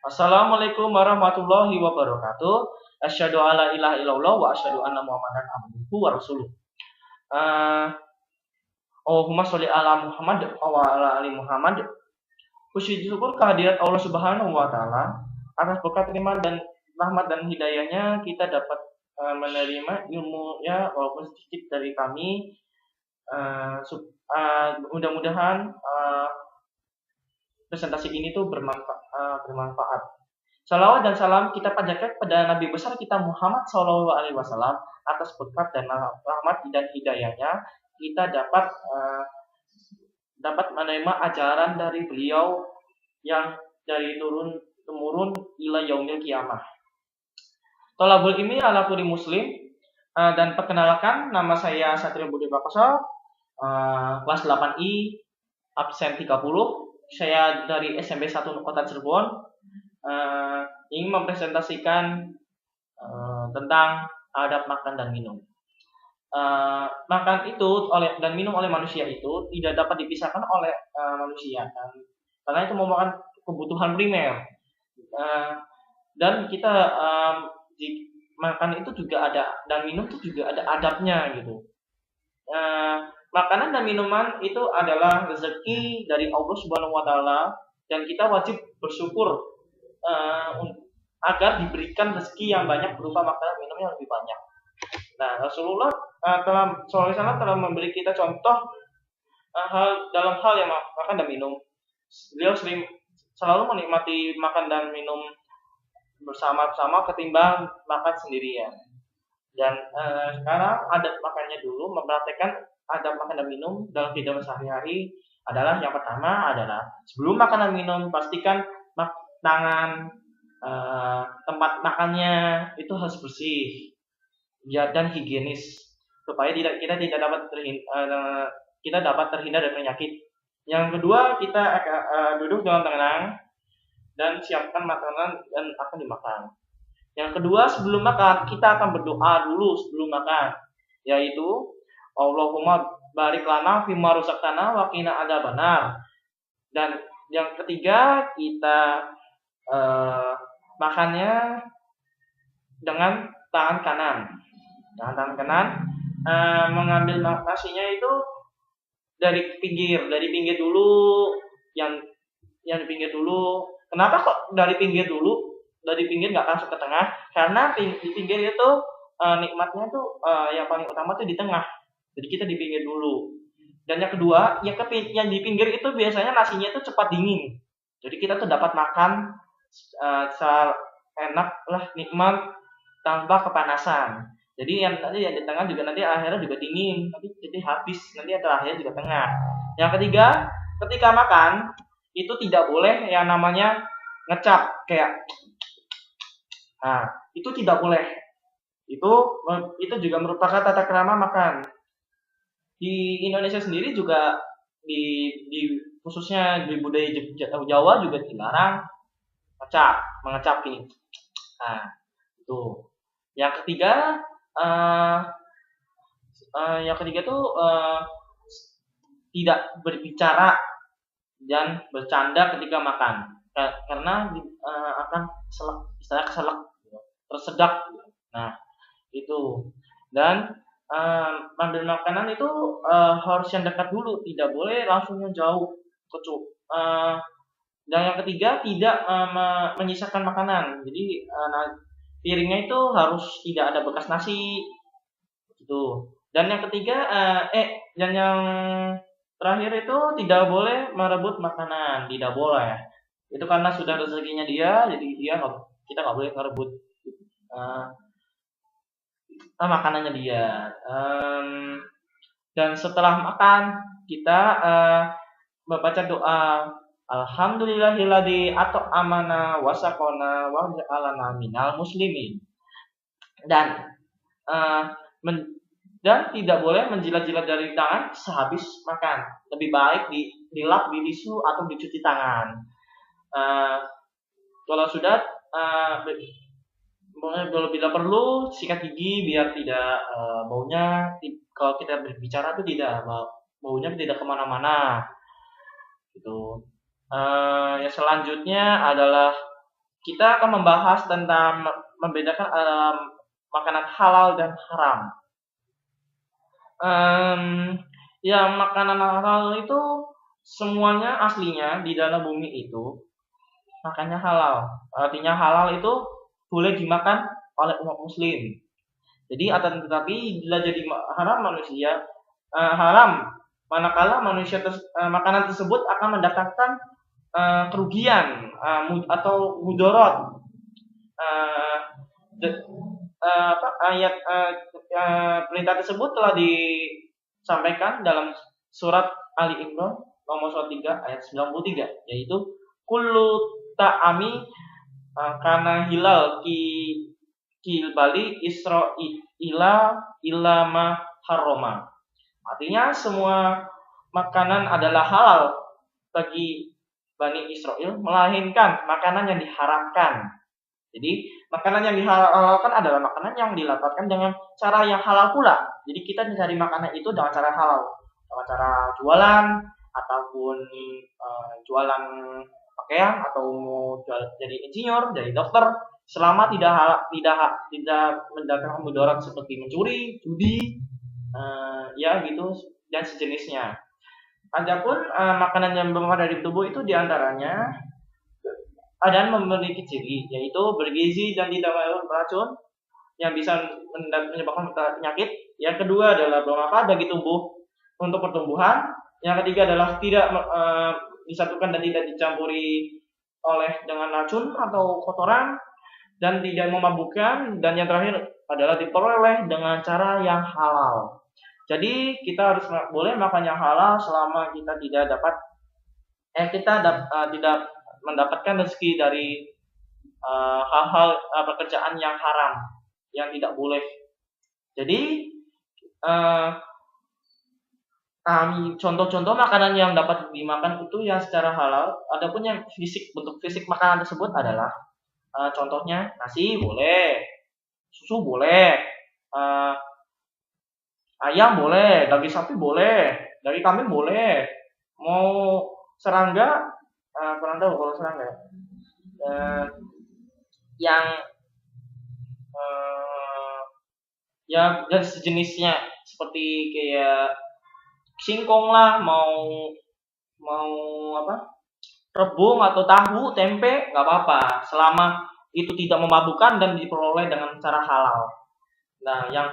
Assalamualaikum warahmatullahi wabarakatuh. Asyhadu alla ilaha illallah wa asyhadu anna Muhammadan abduhu wa rasuluh. Eh, Allahumma sholli ala Muhammad wa ala ali Muhammad. Puji syukur kehadirat Allah Subhanahu wa taala atas berkat nikmat dan rahmat dan hidayahnya kita dapat menerima ilmunya walaupun sedikit dari kami. Mudah-mudahan presentasi ini tuh bermanfaat. Salawat dan salam kita panjatkan pada Nabi besar kita Muhammad Shallallahu Alaihi Wasallam atas berkat dan rahmat dan hidayahnya kita dapat menerima ajaran dari beliau yang dari turun temurun ila yaumil kiamah. Tolabul ilmi ala kulli muslim, dan perkenalkan nama saya Satrio Budi Prakoso, kelas 8I, absen 30. Saya dari SMP 1 Kota Cirebon, ingin mempresentasikan tentang adab makan dan minum. Makan itu dan minum oleh manusia itu tidak dapat dipisahkan oleh manusia, karena itu merupakan kebutuhan primer. Dan kita makan itu juga ada, dan minum itu juga ada adabnya gitu. Makanan dan minuman itu adalah rezeki dari Allah Subhanahu wa taala, dan kita wajib bersyukur agar diberikan rezeki yang banyak berupa makanan minum yang lebih banyak. Nah, Rasulullah SAW telah memberi kita contoh dalam hal yang makan dan minum. Beliau selalu menikmati makan dan minum bersama-sama ketimbang makan sendirian. Dan sekarang adat makannya dulu, mempraktekkan adab makan dan minum dalam kehidupan sehari-hari adalah yang pertama adalah sebelum makan dan minum pastikan tangan, tempat makannya itu harus bersih ya, dan higienis supaya kita dapat terhindar dari penyakit. Yang kedua, kita duduk dengan tenang dan siapkan makanan dan akan dimakan. Yang kedua, sebelum makan kita akan berdoa dulu sebelum makan, yaitu Allahumma barik lana fima razaqtana wa qina adzabannar. Dan yang ketiga, kita makannya dengan tangan kanan. Dengan tangan kanan, mengambil nasinya itu dari pinggir dulu, yang di pinggir dulu. Kenapa kok dari pinggir dulu? Dari pinggir nggak langsung ke tengah, karena di pinggir itu nikmatnya tuh yang paling utama tuh di tengah. Jadi kita di pinggir dulu. Dan yang kedua, yang di pinggir itu biasanya nasinya tuh cepat dingin. Jadi kita tuh dapat makan enak lah, nikmat tanpa kepanasan. Jadi yang di tengah juga nanti akhirnya juga dingin, nanti jadi habis, nanti akhirnya juga tengah. Yang ketiga, ketika makan itu tidak boleh yang namanya ngecap kayak, itu tidak boleh. Itu juga merupakan tata krama makan. Di Indonesia sendiri juga di khususnya di budaya Jawa juga dilarang mengecap gini. Itu. Yang ketiga tuh tidak berbicara dan bercanda ketika makan, karena akan keselak, tersedak. Nah, itu. Dan ambil makanan itu harus yang dekat dulu, tidak boleh langsung yang jauh. Dan yang ketiga, tidak menyisakan makanan. Jadi piringnya itu harus tidak ada bekas nasi gitu. Dan yang ketiga, dan yang terakhir itu tidak boleh merebut makanan, tidak boleh. Itu karena sudah rezekinya dia, jadi kita nggak boleh merebut makanannya dia. Dan setelah makan kita membaca doa Alhamdulillahilladzi at'amana wa saqana wa ja'alana minal muslimin. Dan tidak boleh menjilat-jilat dari tangan sehabis makan. Lebih baik dilap, ditisu atau dicuci tangan. Kalau sudah bila perlu sikat gigi biar tidak baunya, kalau kita berbicara itu tidak baunya tidak kemana-mana gitu. Yang selanjutnya adalah kita akan membahas tentang membedakan makanan halal dan haram. Yang makanan halal itu semuanya aslinya di dalam bumi itu makanya halal. Artinya halal itu boleh dimakan oleh umat muslim. Jadi akan tetapi bila jadi haram haram manakala makanan tersebut akan mendatangkan kerugian atau mudarat. Perintah tersebut telah disampaikan dalam surat Ali Imran nomor 3 ayat 93, yaitu kullu ta'ami kana hilal bali ila ma harrama. Artinya semua makanan adalah halal bagi Bani Israel melainkan makanan yang diharamkan. Jadi makanan yang dihalalkan adalah makanan yang dilapatkan dengan cara yang halal pula. Jadi kita mencari makanan itu dengan cara halal, dengan cara jualan ataupun jualan pakaian atau mau jadi insinyur, jadi dokter, selama tidak mendatangkan mudarat seperti mencuri, judi, ya gitu dan sejenisnya. Adapun makanan yang bermanfaat dari tubuh itu diantaranya dan memiliki ciri, yaitu bergizi dan tidak beracun yang bisa menyebabkan penyakit. Yang kedua adalah bermanfaat bagi tubuh untuk pertumbuhan. Yang ketiga adalah tidak disatukan dan tidak dicampuri dengan racun atau kotoran dan tidak memabukkan. Dan yang terakhir adalah diperoleh dengan cara yang halal. Jadi kita harus boleh makan yang halal selama kita tidak mendapatkan rezeki dari hal-hal pekerjaan yang haram, yang tidak boleh. Jadi contoh-contoh makanan yang dapat dimakan itu yang secara halal. Adapun yang bentuk fisik makanan tersebut adalah contohnya nasi boleh, susu boleh, ayam boleh, daging sapi boleh, daging kambing boleh, mau serangga kurang tahu kalau serangga yang dan sejenisnya seperti kayak singkong lah, mau rebung atau tahu, tempe, nggak apa-apa selama itu tidak memabukkan dan diperoleh dengan cara halal. Nah, yang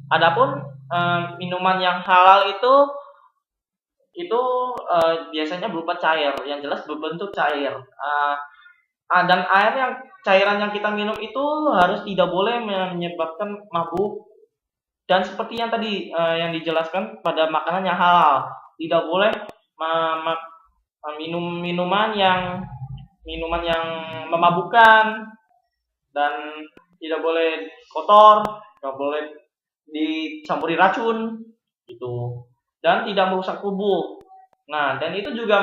adapun minuman yang halal itu biasanya berupa cair, yang jelas berbentuk cair. Dan cairan yang kita minum itu harus tidak boleh menyebabkan mabuk. Dan seperti yang tadi yang dijelaskan pada makanan yang halal, tidak boleh minum minuman yang memabukkan, dan tidak boleh kotor, tidak boleh dicampuri racun gitu, dan tidak merusak tubuh. Nah, dan itu juga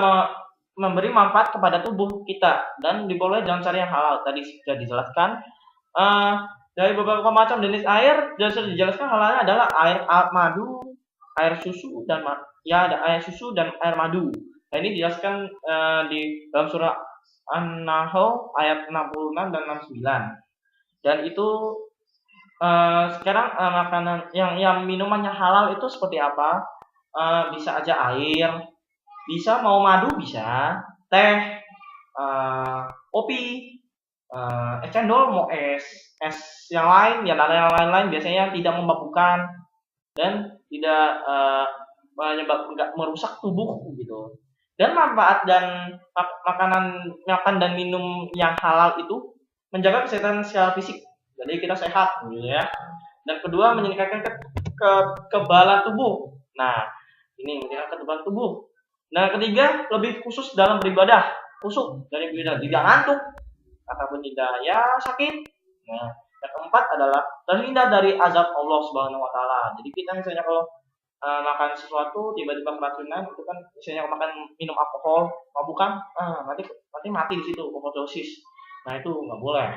memberi manfaat kepada tubuh kita dan diperoleh dengan cara yang halal. Tadi sudah dijelaskan dari beberapa macam jenis air, dan sudah dijelaskan halalnya adalah air madu, air susu dan ada air susu dan air madu. Nah, ini dijelaskan di dalam surah An-Nahl ayat 66 dan 69. Dan itu sekarang makanan yang minuman yang halal itu seperti apa? Bisa aja air, bisa mau madu, bisa teh, kopi, es cendol, mau es yang lain biasanya tidak memabukkan dan tidak nggak merusak tubuh gitu. Dan manfaat dan makan dan minum yang halal itu menjaga kesehatan secara fisik, jadi kita sehat gitu ya. Dan kedua, meningkatkan kekebalan tubuh. Nah, ini meningkatkan kekebalan tubuh. Nah, ketiga, lebih khusus dalam beribadah, khusyuk dari beribadah, tidak ngantuk ataupun tidak sakit. Nah, yang keempat adalah terhindar dari azab Allah Subhanahu wa taala. Jadi kita misalnya kalau makan sesuatu tiba-tiba keracunan, itu kan misalnya minum alkohol, mabukan, nanti mati di situ, overdosis. Nah, itu nggak boleh.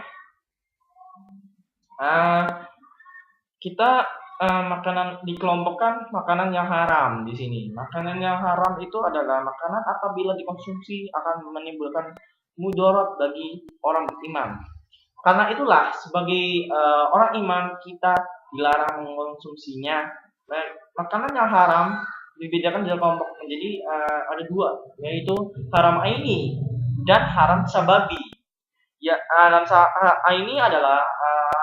Kita dikelompokkan makanan yang haram di sini. Makanan yang haram itu adalah makanan apabila dikonsumsi akan menimbulkan mudarat bagi orang beriman. Karena itulah sebagai orang iman kita dilarang mengkonsumsinya. Nah, makanan yang haram dibedakan dalam kelompok menjadi ada dua, yaitu haram aini dan haram sababi. Ya, haram aini adalah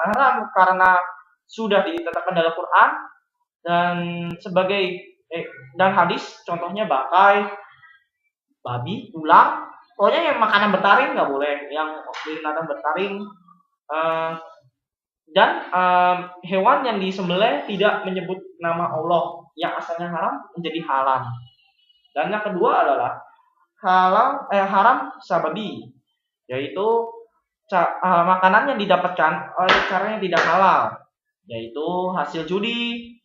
haram karena sudah ditetapkan dalam Quran dan sebagai dan hadis, contohnya bakai, babi, ular, pokoknya yang makanan bertaring nggak boleh, yang binatang bertaring uh, dan hewan yang disembelih tidak menyebut nama Allah yang asalnya haram menjadi halal. Dan yang kedua adalah haram sababi, yaitu makanan yang didapatkan oleh cara yang tidak halal, yaitu hasil judi,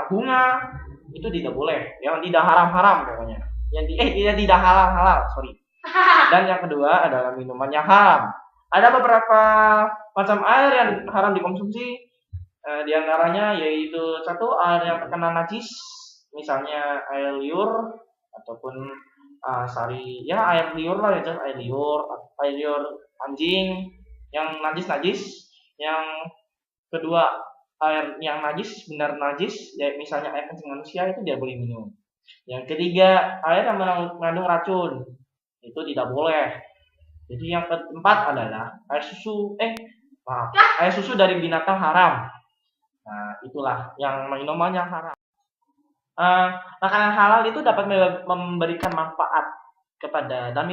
bunga, itu tidak boleh, yang tidak haram-haram pokoknya, yang tidak halal, sorry. Dan yang kedua adalah minuman yang haram. Ada beberapa macam air yang haram dikonsumsi, di antaranya yaitu satu, air yang terkena najis, misalnya air liur ataupun air liur lah, ya, air liur anjing yang najis. Yang kedua, air yang najis, benar najis, ya, misalnya air kencing manusia, itu tidak boleh minum. Yang ketiga, air yang mengandung racun, itu tidak boleh. Jadi yang keempat adalah air susu dari binatang haram. Nah, itulah yang minuman yang haram. Makanan halal itu dapat memberikan manfaat kepada, dan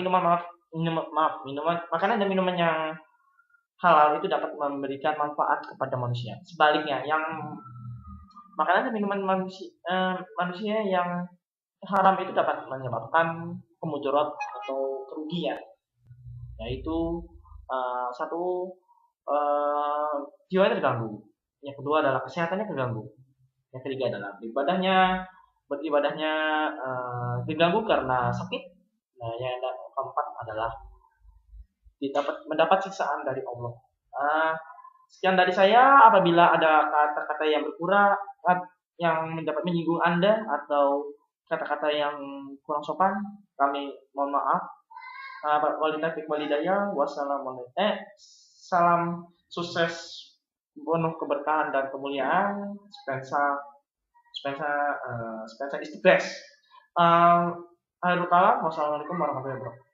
makanan dan minuman yang halal itu dapat memberikan manfaat kepada manusia. Sebaliknya, yang makanan dan minuman manusia yang haram itu dapat menyebabkan kemudarat atau kerugian, yaitu satu, jiwanya terganggu, yang kedua adalah kesehatannya terganggu, yang ketiga adalah beribadahnya terganggu karena sakit. Nah, yang keempat adalah mendapat siksaan dari Allah. Sekian dari saya. Apabila ada kata-kata yang berkurang, yang dapat menyinggung Anda, atau kata-kata yang kurang sopan, kami mohon maaf. Salam sukses, penuh keberkahan dan kemuliaan. Spensa is the best. Akhirul kalam, wassalamualaikum warahmatullahi wabarakatuh.